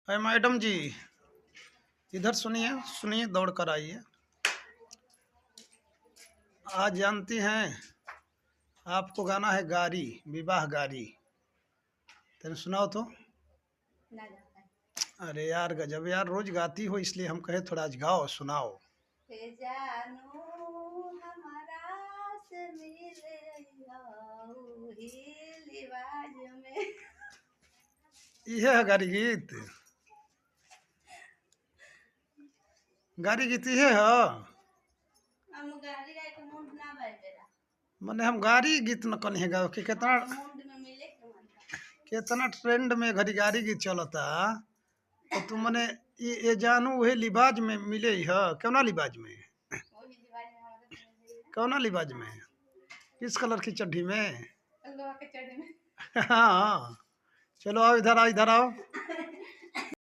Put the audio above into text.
अरे मैडम जी, इधर सुनिए सुनिए, दौड़ कर आइए। आज जानती हैं, आपको गाना है गारी, विवाह गारी। तेने सुनाओ तो। ना जाता है। अरे यार गजब यार, रोज गाती हो इसलिए हम कहे थोड़ा आज गाओ, सुनाओ। हे जानू हमारा से मिले आओ ही लिवाज में। ये है गारी गीत? गारी गीत ये है? हम गाली गाय के मुंड ना बाय बेरा। मने हम गारी गीत न कनी है गाओ कि कितना हाँ मुंड में मिले के मन था। कितना ट्रेंड में घड़ी गारी गीत चलता। तो तुम मने ये जानू वही लिबाज में मिले है? कौना लिबाज में? वही लिवाज में हमारे से मिले ना। कौना लिबाज में? किस कलर की चड्ढी में? लोहा के चढ़े में। हाँ। चलो आओ, इधर आओ, इधर आओ।